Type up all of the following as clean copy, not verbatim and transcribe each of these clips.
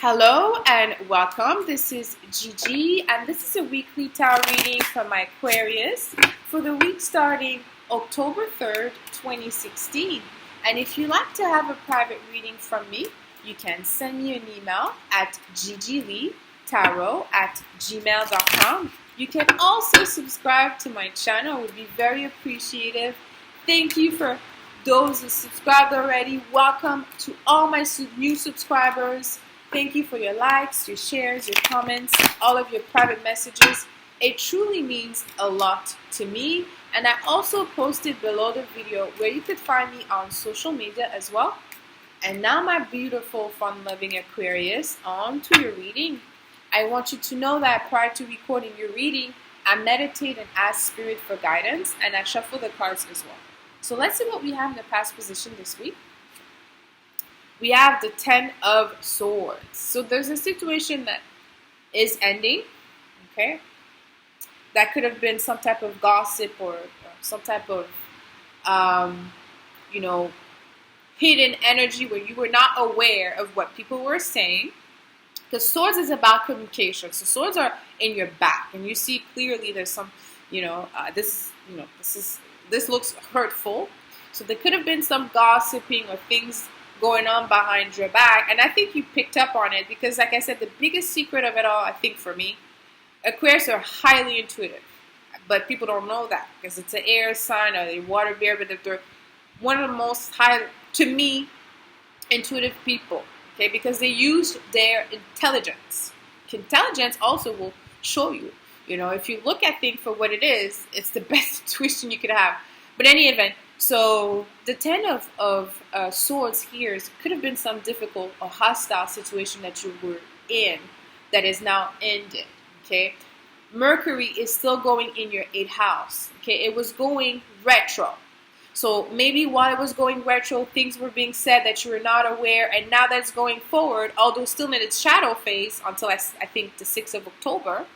Hello and welcome. This is Gigi and this is a weekly tarot reading from my Aquarius for the week starting October 3rd, 2016. And if you'd like to have a private reading from me, you can send me an email at gigileetarot@gmail.com. You can also subscribe to my channel. It would be very appreciative. Thank you for those who subscribed already. Welcome to all my new subscribers. Thank you for your likes, your shares, your comments, all of your private messages. It truly means a lot to me. And I also posted below the video where you could find me on social media as well. And now my beautiful, fun-loving Aquarius, on to your reading. I want you to know that prior to recording your reading, I meditate and ask Spirit for guidance, and I shuffle the cards as well. So let's see what we have in the past position this week. We have the 10 of Swords. So there's a situation that is ending, okay? That could have been some type of gossip or some type of, hidden energy where you were not aware of what people were saying. Because Swords is about communication. So Swords are in your back, and you see clearly there's some, this looks hurtful. So there could have been some gossiping or things going on behind your back, and I think you picked up on it because, like I said, the biggest secret of it all, I think for me, Aquarius are highly intuitive, but people don't know that because it's an air sign or a water bear, but they're one of the most to me, intuitive people, okay, because they use their intelligence. Intelligence also will show you, if you look at things for what it is, it's the best intuition you could have. But in any event, so the 10 of Swords here could have been some difficult or hostile situation that you were in that is now ended, okay? Mercury is still going in your 8th house, okay? It was going retro. So maybe while it was going retro, things were being said that you were not aware, and now that's going forward, although still in its shadow phase until I think the 6th of October,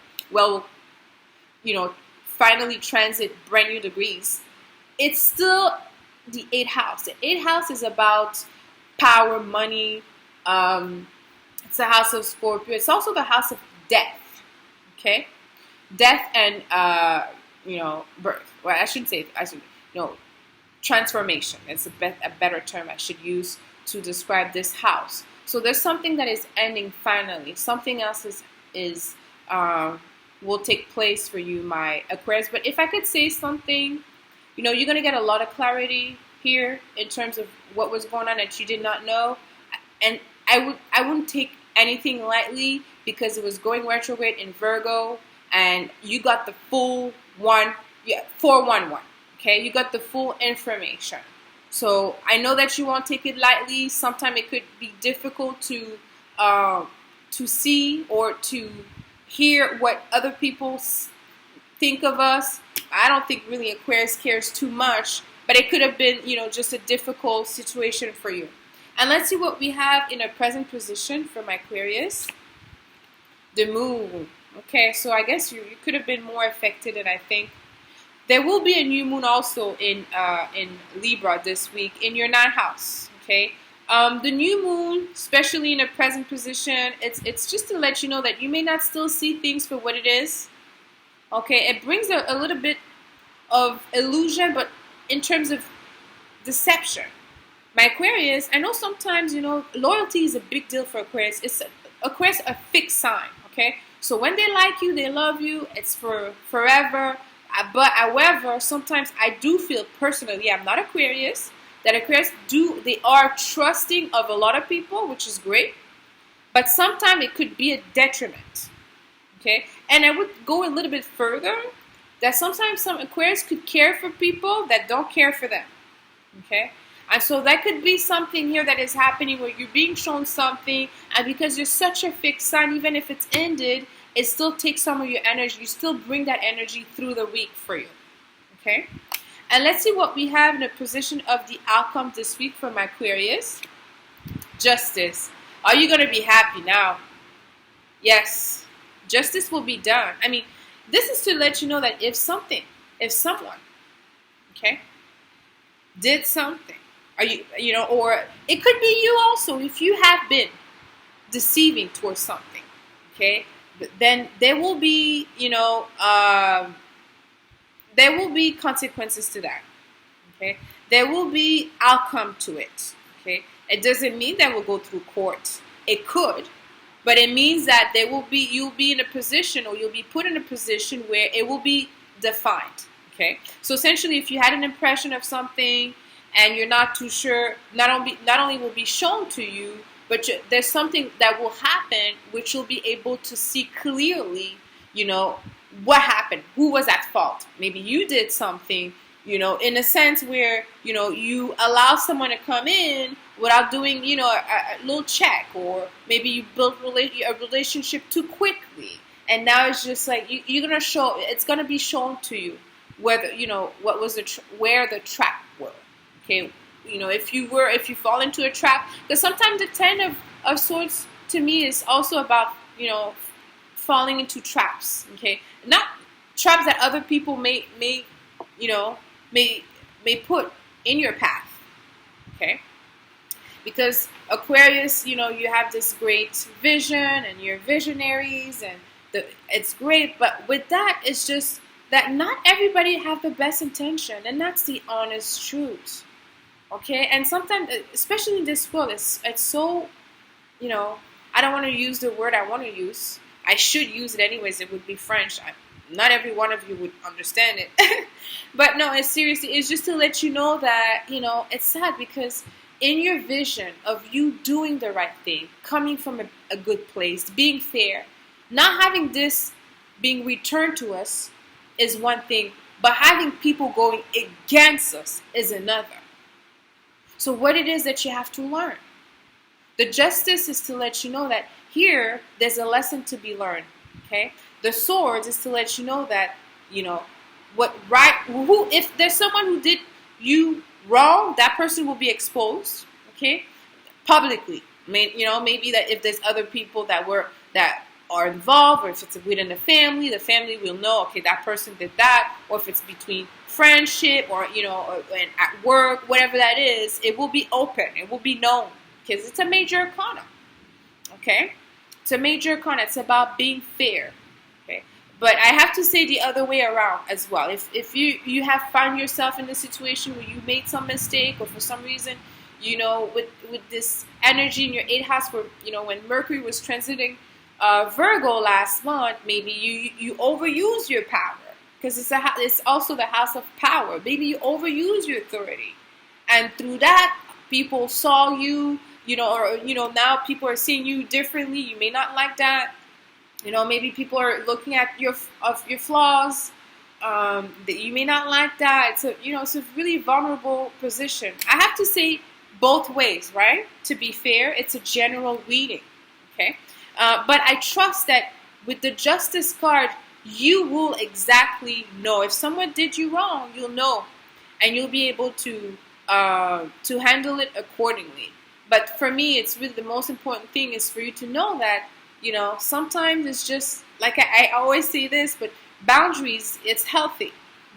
finally transit brand new degrees. It's still the 8th house. The 8th house is about power, money. It's the house of Scorpio. It's also the house of death. Okay, death and birth. Well, I shouldn't say. Transformation. It's a better term I should use to describe this house. So there's something that is ending finally. Something else will take place for you, my Aquarius. But if I could say something. You're going to get a lot of clarity here in terms of what was going on that you did not know. And I wouldn't take anything lightly because it was going retrograde in Virgo, and you got the full 411. Okay, you got the full information. So I know that you won't take it lightly. Sometimes it could be difficult to see or to hear what other people think of us. I don't think really Aquarius cares too much, but it could have been, just a difficult situation for you. And let's see what we have in a present position for my Aquarius. The Moon. Okay, so I guess you could have been more affected, and I think there will be a new moon also in Libra this week in your 9th house. Okay, the new moon, especially in a present position, it's just to let you know that you may not still see things for what it is. Okay, it brings a little bit of illusion, but in terms of deception. My Aquarius, I know sometimes, loyalty is a big deal for Aquarius. Aquarius a fixed sign, okay? So when they like you, they love you, it's for forever. But however, sometimes I do feel personally, I'm not Aquarius, that Aquarius they are trusting of a lot of people, which is great. But sometimes it could be a detriment. Okay, and I would go a little bit further that sometimes some Aquarius could care for people that don't care for them. Okay, and so that could be something here that is happening where you're being shown something, and because you're such a fixed sign, even if it's ended, it still takes some of your energy. You still bring that energy through the week for you. Okay, and let's see what we have in the position of the outcome this week for my Aquarius. Justice. Are you going to be happy now? Yes. Justice will be done. I mean, this is to let you know that if someone, okay, did something, or it could be you also, if you have been deceiving towards something, okay, then there will be, there will be consequences to that, okay? There will be outcome to it, okay? It doesn't mean that we'll go through court. It could, but it means that there will be, you'll be in a position, or you'll be put in a position where it will be defined, okay? So essentially, if you had an impression of something and you're not too sure, not only will be shown to you, but there's something that will happen which you'll be able to see clearly, what happened, who was at fault. Maybe you did something, in a sense where, you allow someone to come in without doing, a little check, or maybe you built a relationship too quickly. And now it's just like, you're going to show, it's going to be shown to you whether, what was where the trap were. Okay. If you fall into a trap, because sometimes the 10 of swords to me is also about, falling into traps. Okay. Not traps that other people may put in your path. Okay. Because Aquarius, you have this great vision, and you're visionaries, and it's great. But with that, it's just that not everybody have the best intention, and that's the honest truth. Okay, and sometimes, especially in this world, it's so, I don't want to use the word I want to use. I should use it anyways. It would be French. Not every one of you would understand it. But no, it's seriously, it's just to let you know that, it's sad, because in your vision of you doing the right thing, coming from a good place, being fair, not having this being returned to us is one thing, but having people going against us is another. So what it is that you have to learn. The justice is to let you know that here, there's a lesson to be learned, okay? The swords is to let you know that, if there's someone who did you wrong, that person will be exposed, okay? Publicly. Maybe that if there's other people that are involved, or if it's within the family will know, okay, that person did that, or if it's between friendship, or and at work, whatever that is, it will be open, it will be known, because it's a major arcana. Okay, it's a major arcana. It's about being fair. Okay, but I have to say the other way around as well. If you have found yourself in a situation where you made some mistake, or for some reason, with this energy in your 8th house, where when Mercury was transiting Virgo last month, maybe you overuse your power, because it's also the house of power. Maybe you overuse your authority, and through that, people saw you, or now people are seeing you differently. You may not like that. Maybe people are looking at your flaws. That you may not like that. It's a really vulnerable position. I have to say both ways, right? To be fair, it's a general reading. Okay. But I trust that with the Justice card, you will exactly know. If someone did you wrong, you'll know, and you'll be able to handle it accordingly. But for me, it's really the most important thing is for you to know that, sometimes it's just, like I always say this, but boundaries, it's healthy.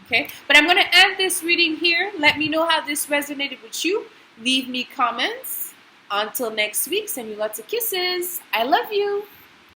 Okay? But I'm going to end this reading here. Let me know how this resonated with you. Leave me comments. Until next week, send you lots of kisses. I love you.